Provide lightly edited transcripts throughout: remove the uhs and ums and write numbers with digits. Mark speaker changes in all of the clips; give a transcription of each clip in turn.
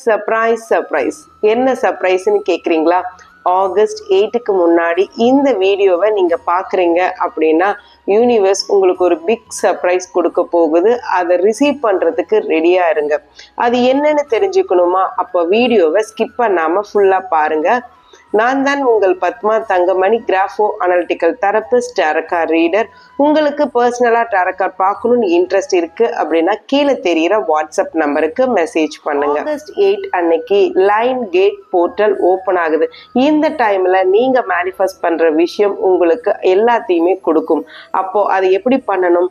Speaker 1: Surprise என்ன சர்ப்ரைஸ்னு கேக்குறீங்களா? August 8க்கு முன்னாடி இந்த வீடியோவை நீங்க பாக்குறீங்க அப்படின்னா யூனிவர்ஸ் உங்களுக்கு ஒரு பிக் சர்ப்ரைஸ் கொடுக்க போகுது. அதை ரிசீவ் பண்றதுக்கு ரெடியா இருங்க. அது என்னன்னு தெரிஞ்சுக்கணுமா? அப்போ வீடியோவை ஸ்கிப் பண்ணாம ஃபுல்லா பாருங்க. நான் தான் உங்கள் Padma Thangamani, grapho analytical therapist, tarot reader. உங்களுக்கு பர்சனலா டாரோ பார்க்கணும்னு இன்ட்ரெஸ்ட் இருக்கு அப்படின்னா கீழே தெரியிற வாட்ஸ்அப் நம்பருக்கு மெசேஜ் பண்ணுங்க. ஆகஸ்ட் 8 அன்னைக்கு லைன் கேட் போர்ட்டல் ஓபன் ஆகுது. இந்த டைம்ல நீங்க மேனிஃபெஸ்ட் பண்ற விஷயம் உங்களுக்கு எல்லாத்தையுமே கொடுக்கும். அப்போ அதை எப்படி பண்ணணும்?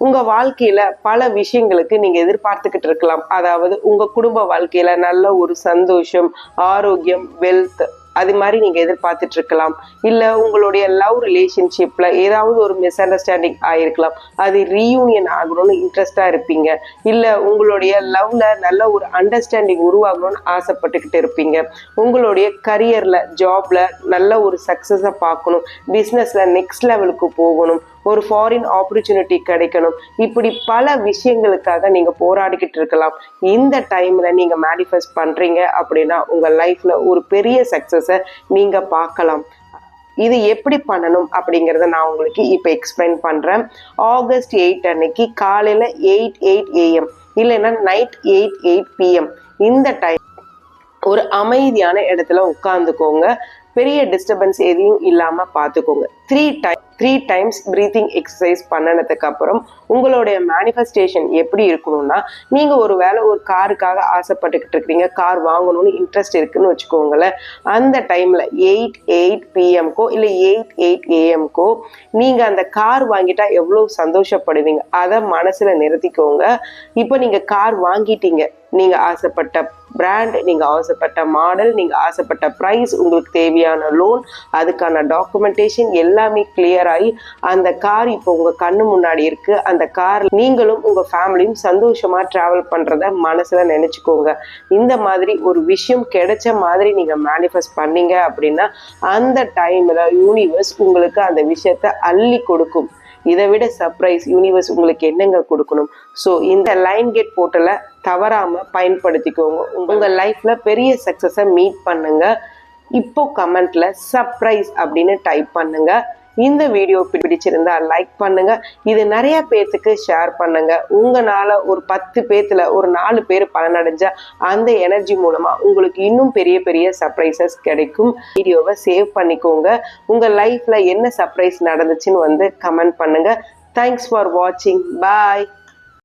Speaker 1: உங்க வாழ்க்கையில பல விஷயங்களுக்கு நீங்க எதிர்பார்த்துக்கிட்டு இருக்கலாம். அதாவது உங்க குடும்ப வாழ்க்கையில நல்ல ஒரு சந்தோஷம், ஆரோக்கியம், வெல்த், அது மாதிரி நீங்க எதிர்பார்த்துட்டு இருக்கலாம். இல்ல உங்களுடைய லவ் ரிலேஷன்ஷிப்ல ஏதாவது ஒரு மிஸ் அண்டர்ஸ்டாண்டிங் ஆயிருக்கலாம். அது ரீயூனியன் ஆகணும்னு இன்ட்ரெஸ்டா இருப்பீங்க. இல்ல உங்களுடைய லவ்ல நல்ல ஒரு அண்டர்ஸ்டாண்டிங் உருவாகணும்னு ஆசைப்பட்டுக்கிட்டு இருப்பீங்க. உங்களுடைய கரியர்ல, ஜாப்ல நல்ல ஒரு சக்சஸ பார்க்கணும். பிசினஸ்ல நெக்ஸ்ட் லெவலுக்கு போகணும். ஒரு ஃபாரின் ஆப்பர்ச்சுனிட்டி கிடைக்கணும். இப்படி பல விஷயங்களுக்காக நீங்க போராடிக்கிட்டு இருக்கலாம். இந்த டைம்ல நீங்க மேனிஃபெஸ்ட் பண்றீங்க அப்படின்னா உங்க லைஃப்ல ஒரு பெரிய சக்சஸ நீங்க பார்க்கலாம். இது எப்படி பண்ணணும் அப்படிங்கறத நான் உங்களுக்கு இப்ப எக்ஸ்பிளைன் பண்றேன். ஆகஸ்ட் 8 அன்னைக்கு காலையில 8 AM இல்லைன்னா நைட் 8 PM இந்த டைம் ஒரு அமைதியான இடத்துல உட்கார்ந்துக்கோங்க. பெரிய டிஸ்டர்பன்ஸ் எதையும் இல்லாம பாத்துக்கோங்க. 3 times பிரீத்திங் எக்ஸசைஸ் பண்ணனதுக்கு அப்புறம் உங்களுடைய மேனிஃபெஸ்டேஷன் எப்படி இருக்கணும்னா, நீங்க ஒருவேளை ஒரு காருக்காக ஆசைப்பட்டுக்கிட்டு இருக்கீங்க, கார் வாங்கணும்னு இன்ட்ரெஸ்ட் இருக்குன்னு வச்சுக்கோங்களேன். அந்த டைம்ல 8 PMக்கோ இல்ல 8 AMக்கோ நீங்க அந்த கார் வாங்கிட்டா எவ்வளவு சந்தோஷப்படுவீங்க அதை மனசுல நிறுத்திக்கோங்க. இப்போ நீங்க கார் வாங்கிட்டீங்க. நீங்க ஆசைப்பட்ட பிராண்ட், நீங்க ஆசைப்பட்ட மாடல், நீங்க ஆசைப்பட்ட பிரைஸ், உங்களுக்கு தேவையான லோன், அதுக்கான டாக்குமெண்டேஷன் எல்லாமே கிளியர் ஆகி அந்த கார் இப்போ உங்க கண்ணு முன்னாடி இருக்கு. அந்த கார் நீங்களும் உங்க ஃபேமிலியும் சந்தோஷமா டிராவல் பண்றத மனசுல நினைச்சுக்கோங்க. இந்த மாதிரி ஒரு விஷயம் கிடைச்ச மாதிரி நீங்க மேனிஃபெஸ்ட் பண்ணீங்க அப்படின்னா அந்த டைம்ல யூனிவர்ஸ் உங்களுக்கு அந்த விஷயத்த அள்ளி கொடுக்கும். இதை விட சர்ப்ரைஸ் யூனிவர்ஸ் உங்களுக்கு என்னங்க கொடுக்கணும்? ஸோ இந்த லைன் கேட் போர்ட்டலை தவறாம பயன்படுத்திக்கோங்க. உங்க லைஃப்ல பெரிய சக்சஸை மீட் பண்ணுங்க. இப்போ கமெண்ட்ல சர்ப்ரைஸ் அப்படின்னு டைப் பண்ணுங்க. இந்த வீடியோ பிடிச்சிருந்தா லைக் பண்ணுங்க. இது நிறைய பேர்த்துக்கு ஷேர் பண்ணுங்க. உங்களால ஒரு 10 பேத்துல ஒரு 4 பேர் பலனடைஞ்சா அந்த எனர்ஜி மூலமா உங்களுக்கு இன்னும் பெரிய பெரிய சர்ப்ரைசஸ் கிடைக்கும். வீடியோவை சேவ் பண்ணிக்கோங்க. உங்க லைஃப்ல என்ன சர்ப்ரைஸ் நடந்துச்சுன்னு கமெண்ட் பண்ணுங்க. தேங்க்ஸ் ஃபார் வாட்சிங். பாய்.